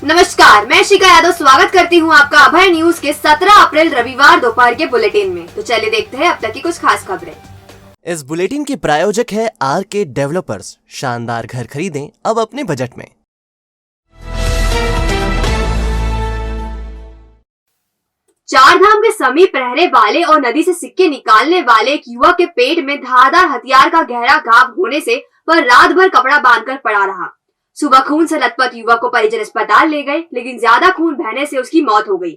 नमस्कार, मैं शिखा यादव स्वागत करती हूं आपका अभय न्यूज के 17 अप्रैल रविवार दोपहर के बुलेटिन में। तो चलिए देखते हैं अब तक की कुछ खास खबरें। इस बुलेटिन के प्रायोजक है आरके डेवलपर्स। शानदार घर खरीदें अब अपने बजट में। चार धाम के समीप रहने वाले और नदी से सिक्के निकालने वाले एक युवक के पेट में धारदार हथियार का गहरा घाव होने से वह रात भर कपड़ा बांधकर पड़ा रहा। सुबह खून से लथपथ युवक को परिजन अस्पताल ले गए, लेकिन ज्यादा खून बहने से उसकी मौत हो गई।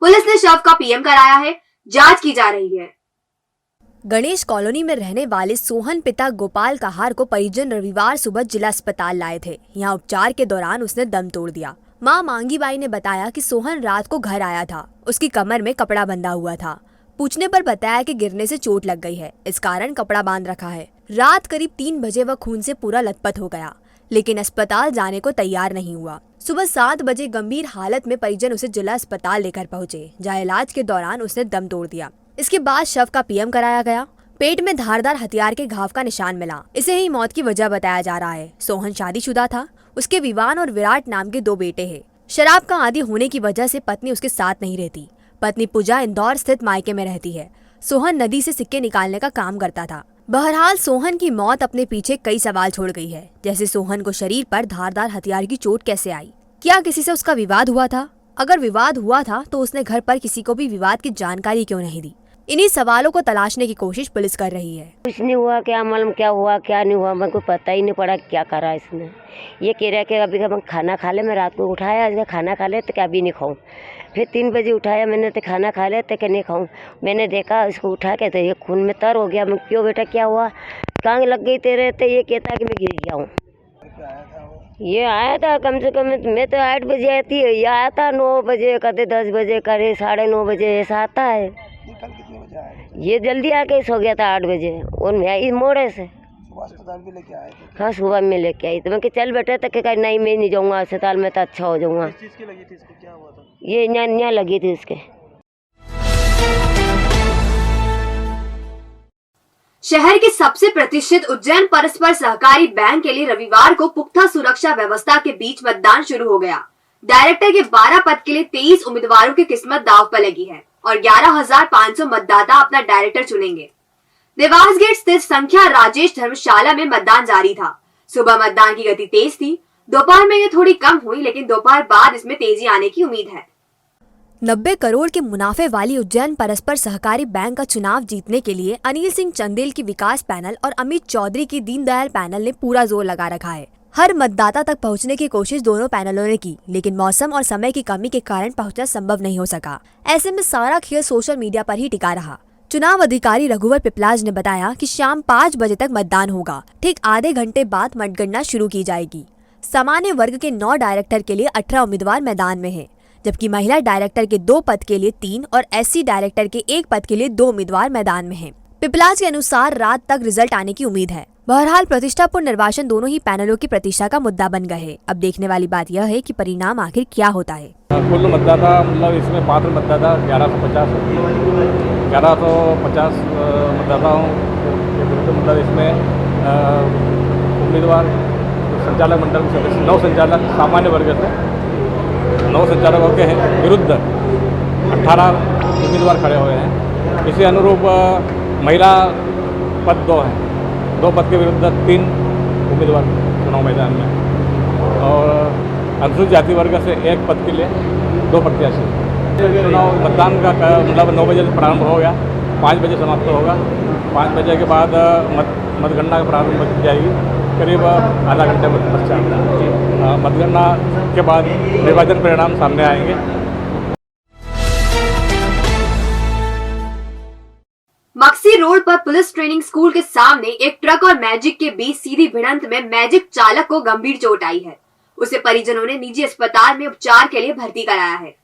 पुलिस ने शव का पीएम कराया है, जांच की जा रही है। गणेश कॉलोनी में रहने वाले सोहन पिता गोपाल कहार को परिजन रविवार सुबह जिला अस्पताल लाए थे। यहाँ उपचार के दौरान उसने दम तोड़ दिया। मां मांगी बाई ने बताया कि सोहन रात को घर आया था। उसकी कमर में कपड़ा बंधा हुआ था। पूछने पर बताया कि गिरने से चोट लग गई है, इस कारण कपड़ा बांध रखा है। रात करीब 3 बजे वह खून से पूरा लथपथ हो गया, लेकिन अस्पताल जाने को तैयार नहीं हुआ। सुबह 7 बजे गंभीर हालत में परिजन उसे जिला अस्पताल लेकर पहुंचे, जहां इलाज के दौरान उसने दम तोड़ दिया। इसके बाद शव का पीएम कराया गया। पेट में धारदार हथियार के घाव का निशान मिला। इसे ही मौत की वजह बताया जा रहा है। सोहन शादीशुदा था। उसके विवान और विराट नाम के 2 बेटे हैं। शराब का आदी होने की वजह से पत्नी उसके साथ नहीं रहती। पत्नी पूजा इंदौर स्थित मायके में रहती है। सोहन नदी से सिक्के निकालने का काम करता था। बहरहाल सोहन की मौत अपने पीछे कई सवाल छोड़ गई है, जैसे सोहन को शरीर पर धारदार हथियार की चोट कैसे आई? क्या किसी से उसका विवाद हुआ था? अगर विवाद हुआ था तो उसने घर पर किसी को भी विवाद की जानकारी क्यों नहीं दी? इन्हीं सवालों को तलाशने की कोशिश पुलिस कर रही है। कुछ नहीं हुआ, क्या मालूम क्या हुआ क्या नहीं हुआ, मेरे को पता ही नहीं पड़ा क्या करा इसने। ये कह रहा कि अभी हम खाना खा ले। मैं रात को उठाया, खाना खा ले तो क्या अभी नहीं खाऊं। फिर 3 बजे उठाया मैंने तो खाना खा ले तो क्या नहीं खाऊं। मैंने देखा इसको उठा के तो ये खून में तर हो गया। मैं क्यों बेटा क्या हुआ, कांग लग गई तेरे? तो ये कहता कि मैं गिर गया हूँ। ये आया था कम से कम, मैं तो 8 बजे आई थी, ये आया था 9 बजे, कदे 10 बजे, करे 9:30 बजे ऐसा आता है। ये जल्दी आके सो गया था 8 बजे और मैं आई मोड़े से। अस्पताल भी लेके आए थे? हाँ सुबह में लेके आई तो मैं चल बेटा, तक कहा नहीं मैं नहीं जाऊँगा अस्पताल में, तो अच्छा हो जाऊँगा। किस चीज़ की लगी थी इसको, क्या हुआ था? ये यहाँ लगी थी इसके। शहर के सबसे प्रतिष्ठित उज्जैन परस्पर सहकारी बैंक के लिए रविवार को पुख्ता सुरक्षा व्यवस्था के बीच मतदान शुरू हो गया। डायरेक्टर के 12 पद के लिए 23 उम्मीदवारों की किस्मत दांव पर लगी है और 11,500 मतदाता अपना डायरेक्टर चुनेंगे। देवास गेट स्थित संख्या राजेश धर्मशाला में मतदान जारी था। सुबह मतदान की गति तेज थी। दोपहर में ये थोड़ी कम हुई, लेकिन दोपहर बाद इसमें तेजी आने की उम्मीद है। 90 करोड़ के मुनाफे वाली उज्जैन परस्पर सहकारी बैंक का चुनाव जीतने के लिए अनिल सिंह चंदेल की विकास पैनल और अमित चौधरी की दीनदयाल पैनल ने पूरा जोर लगा रखा है। हर मतदाता तक पहुंचने की कोशिश दोनों पैनलों ने की, लेकिन मौसम और समय की कमी के कारण पहुंचना संभव नहीं हो सका। ऐसे में सारा खेल सोशल मीडिया पर ही टिका रहा। चुनाव अधिकारी रघुवर पिपलाज ने बताया कि शाम 5 बजे तक मतदान होगा। ठीक आधे घंटे बाद मतगणना शुरू की जाएगी। सामान्य वर्ग के 9 डायरेक्टर के लिए 18 उम्मीदवार मैदान में हैं, जबकि महिला डायरेक्टर के 2 पद के लिए 3 और एससी डायरेक्टर के 1 पद के लिए 2 उम्मीदवार मैदान में हैं। पिपलाज के अनुसार रात तक रिजल्ट आने की उम्मीद है। बहरहाल प्रतिष्ठापूर्ण निर्वाचन दोनों ही पैनलों की प्रतिष्ठा का मुद्दा बन गए हैं। अब देखने वाली बात यह है कि परिणाम आखिर क्या होता है। कुल मतदाता मतलब इसमें पात्र मतदाता 1150 मतदाताओं के विरुद्ध मतलब इसमें उम्मीदवार संचालक मंडल के सदस्य 9 संचालक सामान्य वर्ग से 9 संचालकों के हैं विरुद्ध 18 उम्मीदवार खड़े हुए हैं। इसी अनुरूप महिला पद 2 हैं। 2 पद के विरुद्ध 3 उम्मीदवार चुनाव मैदान में और अनुसूचित जाति वर्ग से 1 पद के लिए 2 प्रत्याशी। चुनाव मतदान का मतलब 9 बजे से प्रारंभ हो गया, 5 बजे समाप्त होगा। 5 बजे के बाद मतगणना का प्रारंभ की जाएगी, करीब आधा घंटे पश्चात मतगणना के बाद निर्वाचन परिणाम सामने आएंगे। मक्सी रोड पर पुलिस ट्रेनिंग स्कूल के सामने एक ट्रक और मैजिक के बीच सीधी भिड़ंत में मैजिक चालक को गंभीर चोट आई है। उसे परिजनों ने निजी अस्पताल में उपचार के लिए भर्ती कराया है।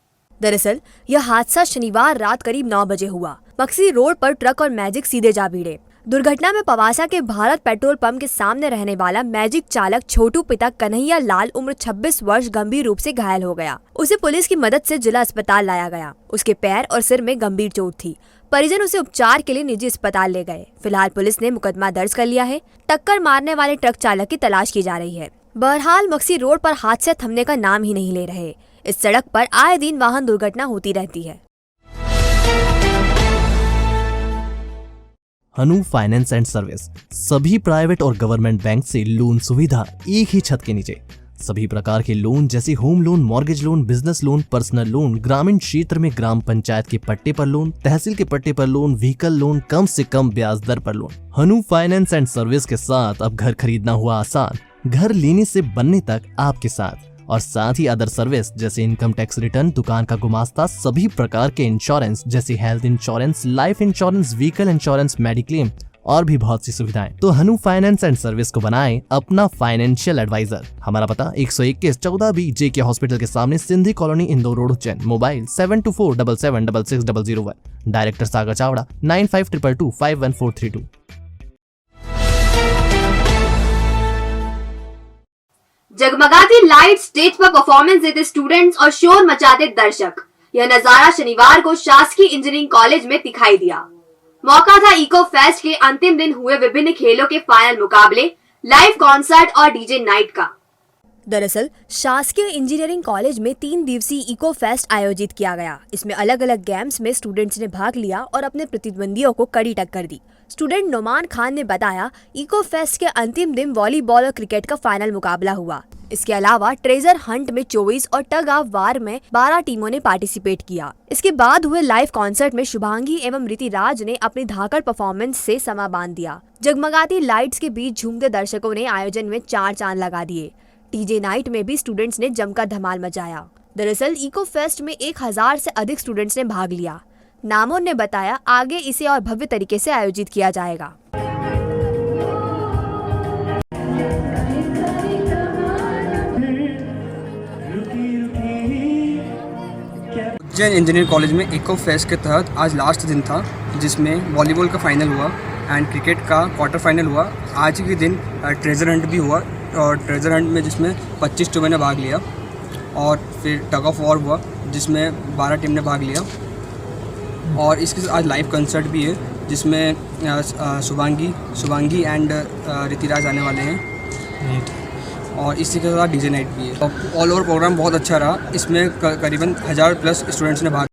दरअसल यह हादसा शनिवार रात करीब 9 बजे हुआ। मक्सी रोड पर ट्रक और मैजिक सीधे जा भिड़े। दुर्घटना में पवासा के भारत पेट्रोल पंप के सामने रहने वाला मैजिक चालक छोटू पिता कन्हैया लाल उम्र 26 वर्ष गंभीर रूप से घायल हो गया। उसे पुलिस की मदद से जिला अस्पताल लाया गया। उसके पैर और सिर में गंभीर चोट थी। परिजन उसे उपचार के लिए निजी अस्पताल ले गए। फिलहाल पुलिस ने मुकदमा दर्ज कर लिया है। टक्कर मारने वाले ट्रक चालक की तलाश की जा रही है। बहरहाल मक्सी रोड पर हादसे थमने का नाम ही नहीं ले रहे। इस सड़क पर आए दिन वाहन दुर्घटना होती रहती है। हनु फाइनेंस एंड सर्विस, सभी प्राइवेट और गवर्नमेंट बैंक से लोन सुविधा एक ही छत के नीचे। सभी प्रकार के लोन जैसे home loan, mortgage loan, business loan, personal loan, ग्रामीण क्षेत्र में ग्राम पंचायत के पट्टे पर लोन, तहसील के पट्टे पर लोन, व्हीकल लोन, कम से कम ब्याज दर पर loan. Hanu finance and service के साथ अब घर खरीदना हुआ आसान, घर लेने से बनने तक आपके साथ। और साथ ही अदर सर्विस जैसे इनकम टैक्स रिटर्न, दुकान का गुमास्ता, सभी प्रकार के इंश्योरेंस जैसे health insurance, life insurance, vehicle insurance, mediclaim और भी बहुत सी सुविधाएं। तो हनु फाइनेंस एंड सर्विस को बनाएं अपना फाइनेंशियल एडवाइजर। हमारा पता 121-14B JK हॉस्पिटल के सामने, Sindhi colony, Indore road, Ujjain. Mobile 7247766001। Director Sagar Chawda 9522251432। जगमगाती लाइट, स्टेज पर परफॉर्मेंस देते स्टूडेंट्स और शोर मचाते दर्शक, यह नजारा शनिवार को शासकीय इंजीनियरिंग कॉलेज में दिखाई दिया। मौका था इको फेस्ट के अंतिम दिन हुए विभिन्न खेलों के फाइनल मुकाबले, लाइव कॉन्सर्ट और डीजे नाइट का। दरअसल शासकीय इंजीनियरिंग कॉलेज में 3 दिवसीय इको फेस्ट आयोजित किया गया। इसमें अलग अलग गेम्स में स्टूडेंट्स ने भाग लिया और अपने प्रतिद्वंदियों को कड़ी टक्कर दी। स्टूडेंट नोमान खान ने बताया, इको फेस्ट के अंतिम दिन वॉलीबॉल और क्रिकेट का फाइनल मुकाबला हुआ। इसके अलावा ट्रेजर हंट में 24 और टग ऑफ वार में 12 टीमों ने पार्टिसिपेट किया। इसके बाद हुए लाइव कॉन्सर्ट में शुभांगी एवं ऋतिराज ने अपनी धाकड़ परफॉर्मेंस से समा बांध दिया। जगमगाती लाइट्स के बीच झूमते दर्शकों ने आयोजन में 4 चांद लगा दिए। डीजे नाइट में भी स्टूडेंट्स ने जमकर धमाल मचाया। दरअसल इको फेस्ट में 1000 से अधिक स्टूडेंट्स ने भाग लिया। नामों ने बताया, आगे इसे और भव्य तरीके से आयोजित किया जाएगा। उज्जैन इंजीनियरिंग कॉलेज में इको फेस्ट के तहत आज लास्ट दिन था, जिसमें वॉलीबॉल का फाइनल हुआ एंड क्रिकेट का क्वार्टर फाइनल हुआ। आज के दिन ट्रेजर हंट भी हुआ और ट्रेजर हंट में जिसमें 25 टीमों ने भाग लिया, और फिर टग ऑफ वॉर हुआ जिसमें 12 टीम ने भाग लिया। और इसके साथ आज लाइव कंसर्ट भी है जिसमें शुभांगी एंड ऋतिराज आने वाले हैं, और इसी के साथ डीजे नाइट भी है। ऑल ओवर प्रोग्राम बहुत अच्छा रहा। इसमें करीबन 1000+ स्टूडेंट्स ने भाग।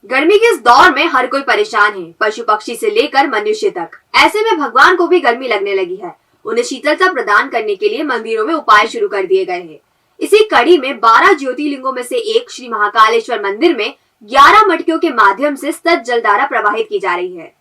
गर्मी के इस दौर में हर कोई परेशान है, पशु पक्षी से लेकर मनुष्य तक। ऐसे में भगवान को भी गर्मी लगने लगी है। उन्हें शीतलता प्रदान करने के लिए मंदिरों में उपाय शुरू कर दिए गए हैं। इसी कड़ी में 12 ज्योतिर्लिंगों में से एक श्री महाकालेश्वर मंदिर में 11 मटकियों के माध्यम से सतत जलधारा प्रवाहित की जा रही है।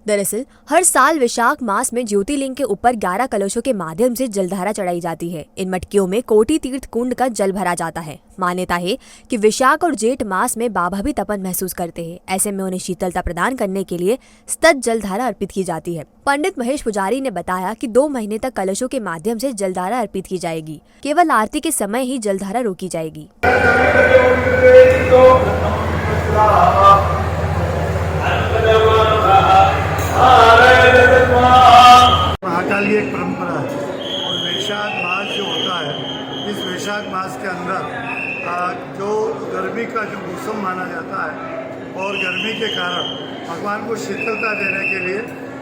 दरअसल हर साल विशाख मास में ज्योतिर्लिंग के ऊपर 11 कलशों के माध्यम से जलधारा चढ़ाई जाती है। इन मटकियों में कोटि तीर्थ कुंड का जल भरा जाता है। मान्यता है कि विशाख और जेठ मास में बाबा भी तपन महसूस करते हैं। ऐसे में उन्हें शीतलता प्रदान करने के लिए सतत जलधारा अर्पित की जाती है। पंडित महेश पुजारी ने बताया कि 2 महीने तक कलशों के माध्यम से जलधारा अर्पित की जाएगी। केवल आरती के समय ही जलधारा रोकी जाएगी। महाकाल की एक परंपरा है, और वैशाख मास जो होता है, इस वैशाख मास के अंदर जो गर्मी का जो मौसम माना जाता है, और गर्मी के कारण भगवान को शीतलता देने के लिए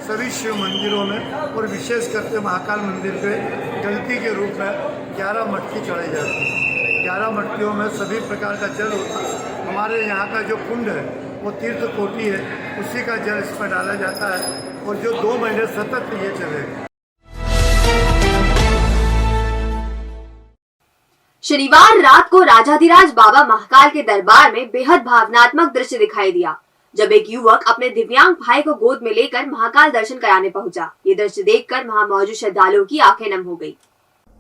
सभी शिव मंदिरों में और विशेष करके महाकाल मंदिर पे गलती के रूप में 11 मटकी चढ़ाई जाती है। 11 मटकियों में सभी प्रकार का जल होता है। हमारे यहाँ का जो कुंड है वो तीर्थ कोटि है, उसी का जल इसमें डाला जाता है, और जो 2 महीने सतत ये चलेगा। शनिवार रात को राजाधिराज बाबा महाकाल के दरबार में बेहद भावनात्मक दृश्य दिखाई दिया, जब एक युवक अपने दिव्यांग भाई को गोद में लेकर महाकाल दर्शन कराने पहुंचा। ये दृश्य देखकर वहां मौजूद श्रद्धालुओं की आंखें नम हो गई।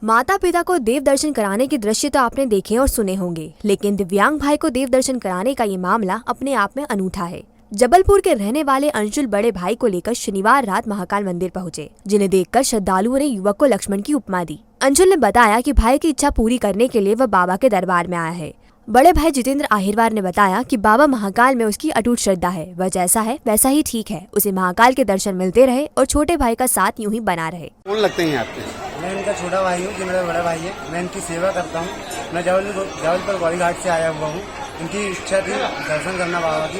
माता पिता को देव दर्शन कराने के दृश्य तो आपने देखे और सुने होंगे, लेकिन दिव्यांग भाई को देव दर्शन कराने का ये मामला अपने आप में अनूठा है। जबलपुर के रहने वाले अंशुल बड़े भाई को लेकर शनिवार रात महाकाल मंदिर पहुंचे, जिन्हें देखकर श्रद्धालुओं ने युवक को लक्ष्मण की उपमा दी। अंशुल ने बताया कि भाई की इच्छा पूरी करने के लिए वह बाबा के दरबार में आया है। बड़े भाई जितेंद्र आहिरवार ने बताया कि बाबा महाकाल में उसकी अटूट श्रद्धा है, वह जैसा है वैसा ही ठीक है। उसे महाकाल के दर्शन मिलते रहे और छोटे भाई का साथ यूं ही बना रहे। कौन लगते हैं आपके? मैं इनका छोटा भाई हूँ, मेरा बड़ा भाई है। मैं इनकी सेवा करता हूँ। मैं जबलपुर गौरी घाट से आया हुआ हूँ। इनकी इच्छा थी दर्शन करना बाबा की,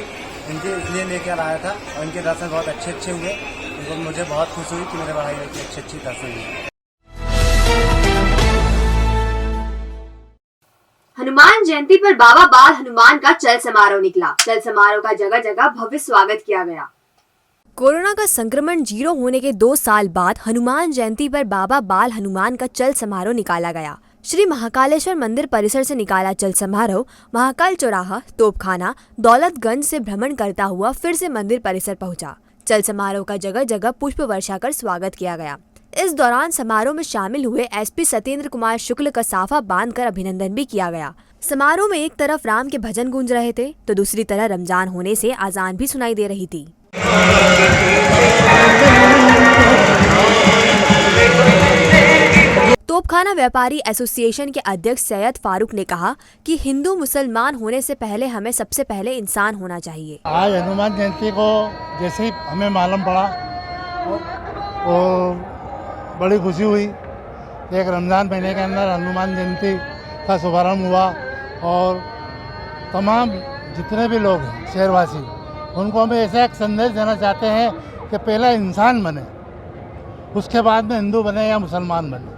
इनके इसलिए लेकर आया था, और इनके दर्शन बहुत अच्छे हुए। मुझे बहुत खुशी हुई कि मेरे भाई की अच्छी दर्शन हुई। हनुमान जयंती पर बाबा बाल हनुमान का चल समारोह निकला। चल समारोह का जगह जगह भव्य स्वागत किया गया। कोरोना का संक्रमण 0 होने के 2 साल बाद हनुमान जयंती पर बाबा बाल हनुमान का चल समारोह निकाला गया। श्री महाकालेश्वर मंदिर परिसर से निकाला चल समारोह महाकाल चौराहा, तोपखाना, दौलतगंज से भ्रमण करता हुआ फिर से मंदिर परिसर पहुंचा। चल समारोह का जगह जगह पुष्प वर्षा कर स्वागत किया गया। इस दौरान समारोह में शामिल हुए एसपी सत्येंद्र कुमार शुक्ल का साफा बांधकर अभिनंदन भी किया गया। समारोह में एक तरफ राम के भजन गूंज रहे थे तो दूसरी तरफ रमजान होने से आजान भी सुनाई दे रही थी। तोपखाना व्यापारी एसोसिएशन के अध्यक्ष सैयद फारूक ने कहा कि हिंदू मुसलमान होने से पहले हमें सबसे पहले इंसान होना चाहिए। आज हनुमान जयंती को जैसे ही हमें मालूम पड़ा और बड़ी खुशी हुई। एक रमज़ान महीने के अंदर हनुमान जयंती का शुभारंभ हुआ और तमाम जितने भी लोग हैं शहरवासी, उनको हम ऐसा एक संदेश देना चाहते हैं कि पहला इंसान बने, उसके बाद में हिंदू बने या मुसलमान बने।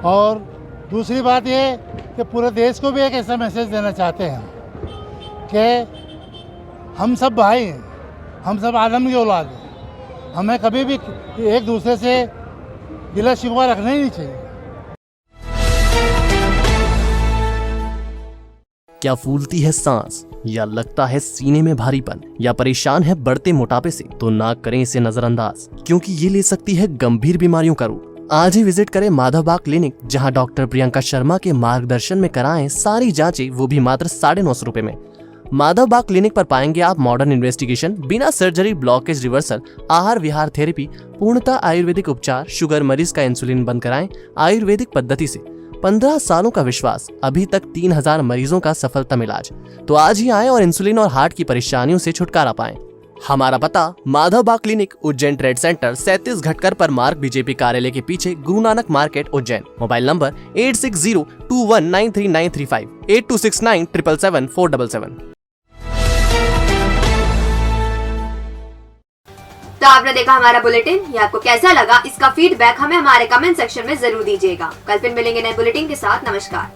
और दूसरी बात ये कि पूरे देश को भी एक ऐसा मैसेज देना चाहते हैं कि हम सब भाई हैं, हम सब आदम की औलाद हैं, हमें कभी भी एक दूसरे से गिला शिकवा रखना ही नहीं चाहिए। क्या फूलती है सांस, या लगता है सीने में भारीपन, या परेशान है बढ़ते मोटापे से, तो ना करें इसे नजरअंदाज, क्योंकि ये ले सकती है गंभीर बीमारियों का रूप। आज ही विजिट करें माधव बाग क्लिनिक, जहां डॉक्टर प्रियंका शर्मा के मार्गदर्शन में कराएं सारी जांचें, वो भी मात्र 950 रुपए में। माधव बाग क्लिनिक पर पाएंगे आप मॉडर्न इन्वेस्टिगेशन, बिना सर्जरी, ब्लॉकेज रिवर्सल, आहार विहार थेरेपी, पूर्णतः आयुर्वेदिक उपचार, शुगर मरीज का इंसुलिन बंद कराएं आयुर्वेदिक पद्धति से। 15 सालों का विश्वास, अभी तक 3000 मरीजों का सफलतम इलाज। तो आज ही आएं और इंसुलिन और हार्ट की परेशानियों से छुटकारा पाएं। हमारा पता माधव बाग क्लिनिक, उज्जैन ट्रेड सेंटर 37 घटकर पर मार्ग, बीजेपी कार्यालय के पीछे, Guru Nanak market, Ujjain. Mobile number 8602193935, 8269777477। तो आपने देखा हमारा बुलेटिन। ये आपको कैसा लगा, इसका फीडबैक हमें हमारे कमेंट सेक्शन में जरूर दीजिएगा। कल फिर मिलेंगे नए बुलेटिन के साथ। नमस्कार।